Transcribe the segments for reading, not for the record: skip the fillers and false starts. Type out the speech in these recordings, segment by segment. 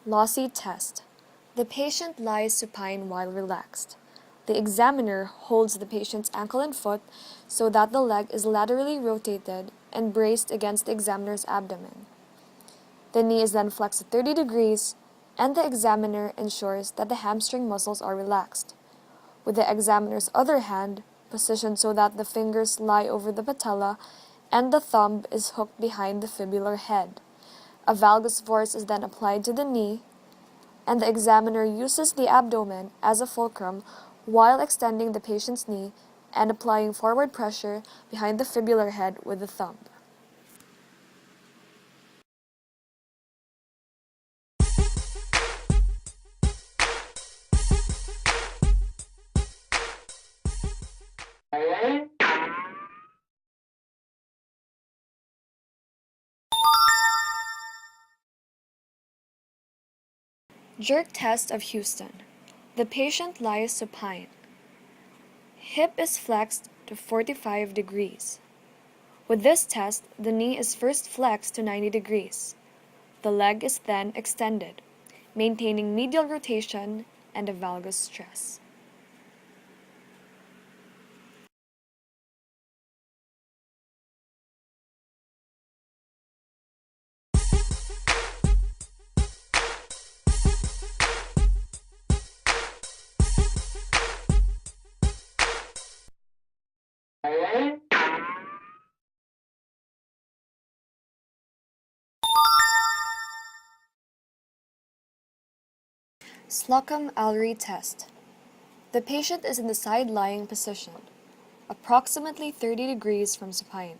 Lossy test. The patient lies supine while relaxed. The examiner holds the patient's ankle and foot so that the leg is laterally rotated and braced against the examiner's abdomen. The knee is then flexed at 30 degrees, and the examiner ensures that the hamstring muscles are relaxed, with the examiner's other hand positioned so that the fingers lie over the patella and the thumb is hooked behind the fibular head. A valgus force is then applied to the knee, and the examiner uses the abdomen as a fulcrum while extending the patient's knee and applying forward pressure behind the fibular head with the thumb. Jerk test of Houston. The patient lies supine. Hip is flexed to 45 degrees. With this test, the knee is first flexed to 90 degrees. The leg is then extended, maintaining medial rotation and a valgus stress. Slocum-Allery test. The patient is in the side-lying position, approximately 30 degrees from supine.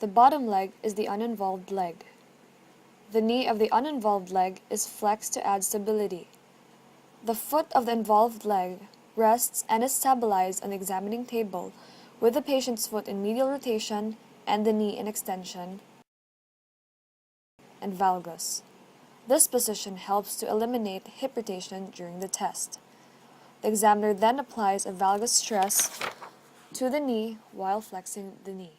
The bottom leg is the uninvolved leg. The knee of the uninvolved leg is flexed to add stability. The foot of the involved leg rests and is stabilized on the examining table with the patient's foot in medial rotation and the knee in extension and valgus. This position helps to eliminate hip rotation during the test. The examiner then applies a valgus stress to the knee while flexing the knee.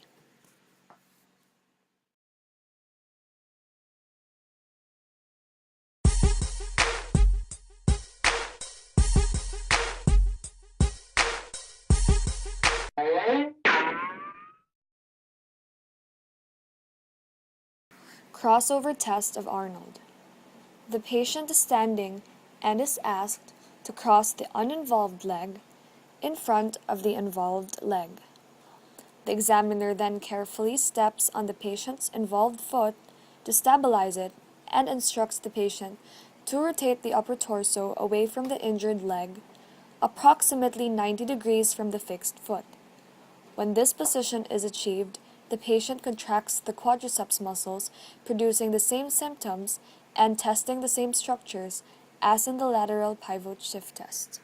Crossover test of Arnold. The patient is standing and is asked to cross the uninvolved leg in front of the involved leg. The examiner then carefully steps on the patient's involved foot to stabilize it and instructs the patient to rotate the upper torso away from the injured leg, approximately 90 degrees from the fixed foot. When this position is achieved, the patient contracts the quadriceps muscles, producing the same symptoms and testing the same structures as in the lateral pivot shift test.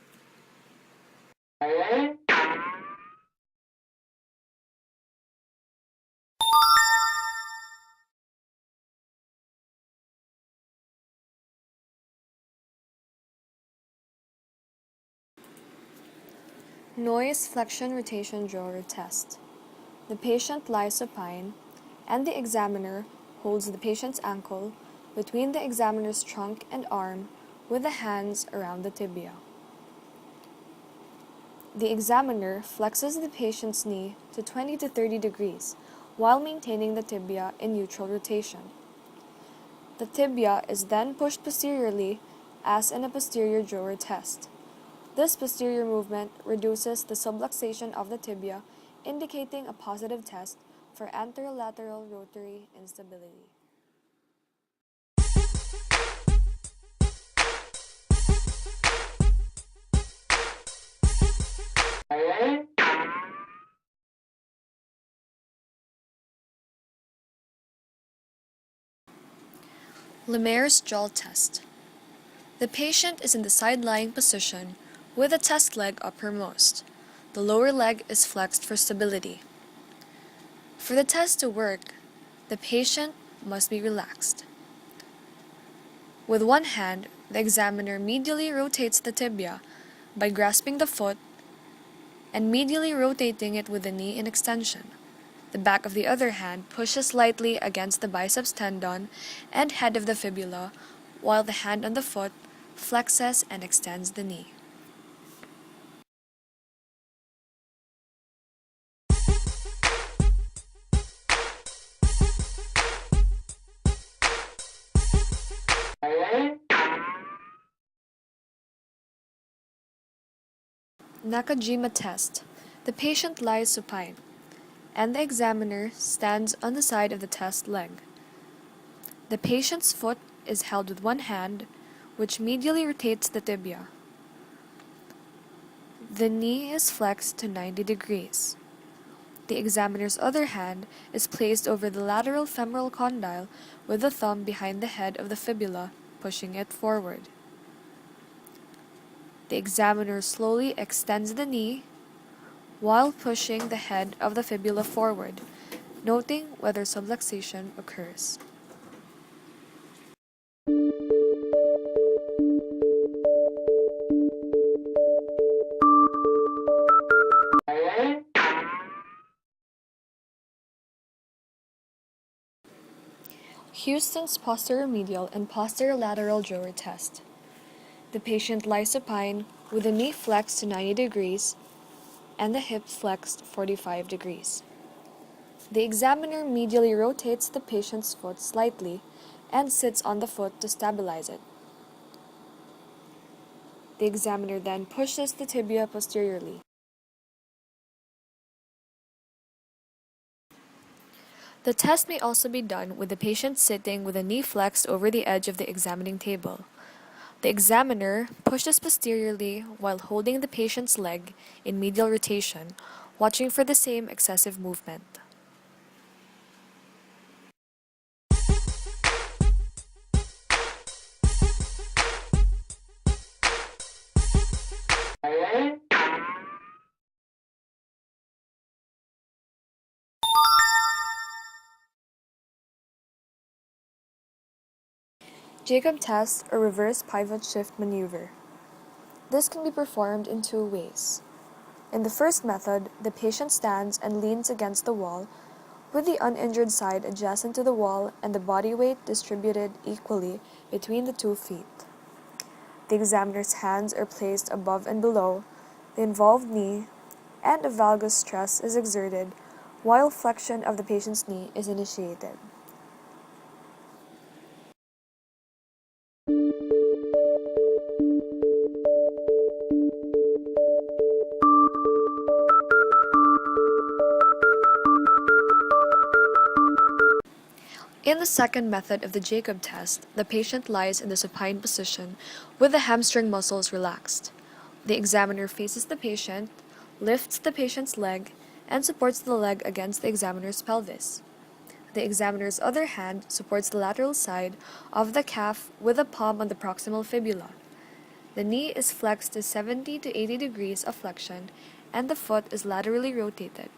Noise flexion rotation drawer test. The patient lies supine, and the examiner holds the patient's ankle between the examiner's trunk and arm with the hands around the tibia. The examiner flexes the patient's knee to 20 to 30 degrees while maintaining the tibia in neutral rotation. The tibia is then pushed posteriorly as in a posterior drawer test. This posterior movement reduces the subluxation of the tibia, indicating a positive test for anterolateral rotary instability. Lemaire's jaw test. The patient is in the side-lying position with the test leg uppermost. The lower leg is flexed for stability. For the test to work, the patient must be relaxed. With one hand, the examiner medially rotates the tibia by grasping the foot and medially rotating it with the knee in extension. The back of the other hand pushes lightly against the biceps tendon and head of the fibula while the hand on the foot flexes and extends the knee. Nakajima test. The patient lies supine, and the examiner stands on the side of the test leg. The patient's foot is held with one hand, which medially rotates the tibia. The knee is flexed to 90 degrees. The examiner's other hand is placed over the lateral femoral condyle with the thumb behind the head of the fibula, pushing it forward. The examiner slowly extends the knee while pushing the head of the fibula forward, noting whether subluxation occurs. Houston's posterior medial and posterior lateral drawer test. The patient lies supine with the knee flexed to 90 degrees and the hip flexed 45 degrees. The examiner medially rotates the patient's foot slightly and sits on the foot to stabilize it. The examiner then pushes the tibia posteriorly. The test may also be done with the patient sitting with a knee flexed over the edge of the examining table. The examiner pushes posteriorly while holding the patient's leg in medial rotation, watching for the same excessive movement. Jacob test or reverse pivot shift maneuver. This can be performed in two ways. In the first method, the patient stands and leans against the wall with the uninjured side adjacent to the wall and the body weight distributed equally between the 2 feet. The examiner's hands are placed above and below the involved knee, and a valgus stress is exerted while flexion of the patient's knee is initiated. In the second method of the Jacob test, the patient lies in the supine position with the hamstring muscles relaxed. The examiner faces the patient, lifts the patient's leg, and supports the leg against the examiner's pelvis. The examiner's other hand supports the lateral side of the calf with a palm on the proximal fibula. The knee is flexed to 70 to 80 degrees of flexion, and the foot is laterally rotated,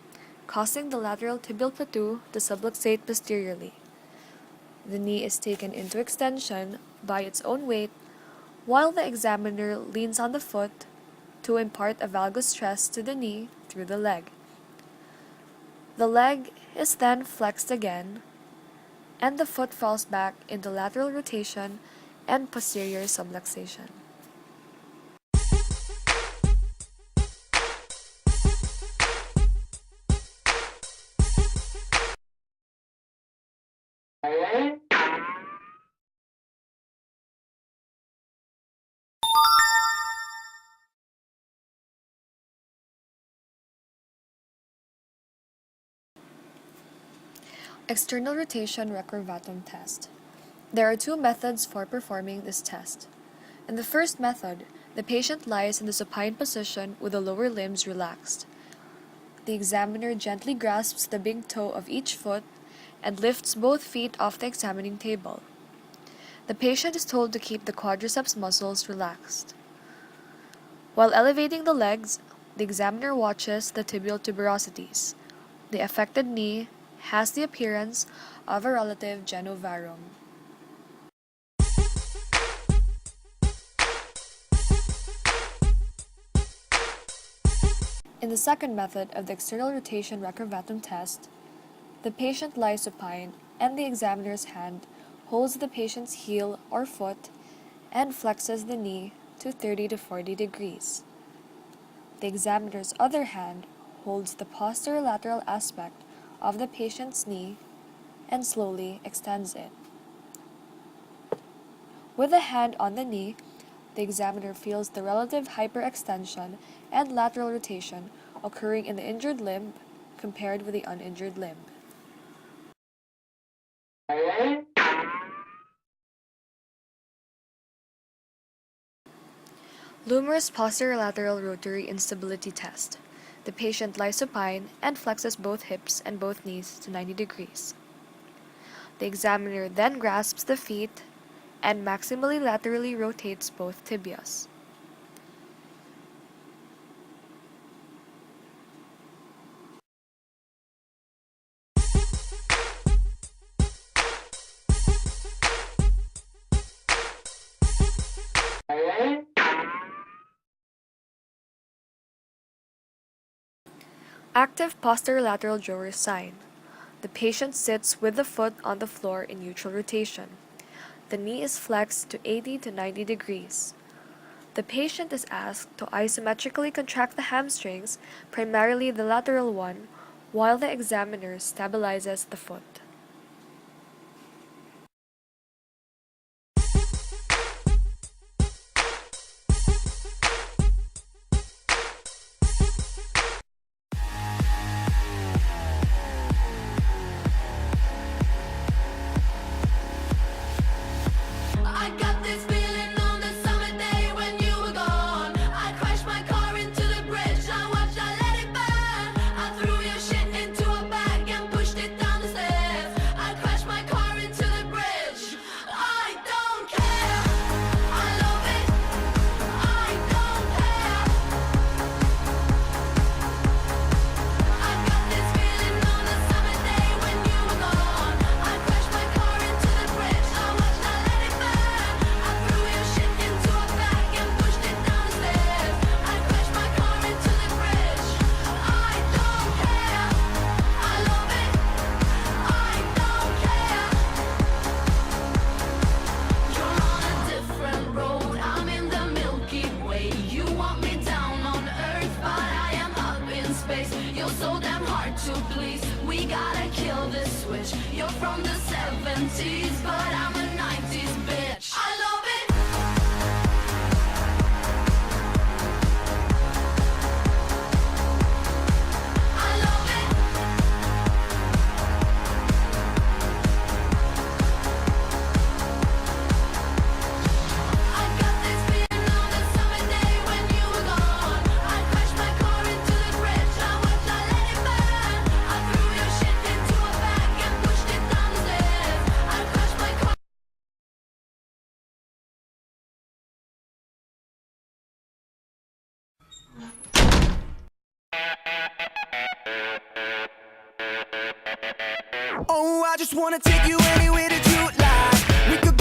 causing the lateral tibial plateau to subluxate posteriorly. The knee is taken into extension by its own weight, while the examiner leans on the foot to impart a valgus stress to the knee through the leg. The leg is then flexed again, and the foot falls back into lateral rotation and posterior subluxation. External rotation recurvatum test. There are two methods for performing this test. In the first method, the patient lies in the supine position with the lower limbs relaxed. The examiner gently grasps the big toe of each foot and lifts both feet off the examining table. The patient is told to keep the quadriceps muscles relaxed. While elevating the legs, the examiner watches the tibial tuberosities. The affected knee has the appearance of a relative genovarum. In the second method of the external rotation recurvatum test, the patient lies supine and the examiner's hand holds the patient's heel or foot and flexes the knee to 30 to 40 degrees. The examiner's other hand holds the posterolateral aspect of the patient's knee and slowly extends it. With the hand on the knee, the examiner feels the relative hyperextension and lateral rotation occurring in the injured limb compared with the uninjured limb. Lumorous posterolateral rotary instability test. The patient lies supine and flexes both hips and both knees to 90 degrees. The examiner then grasps the feet and maximally laterally rotates both tibias. Active posterolateral drawer sign. The patient sits with the foot on the floor in neutral rotation. The knee is flexed to 80 to 90 degrees. The patient is asked to isometrically contract the hamstrings, primarily the lateral one, while the examiner stabilizes the foot. From the 70s, but I'm a 90s bitch. I love it. I love it. I got this feeling on the summer day when you were gone. I crashed my car into the bridge. I watched, I let it burn. I threw your shit into a bag and pushed it down the stairs. I crashed my car. Oh, I just wanna take you anywhere that you like. We could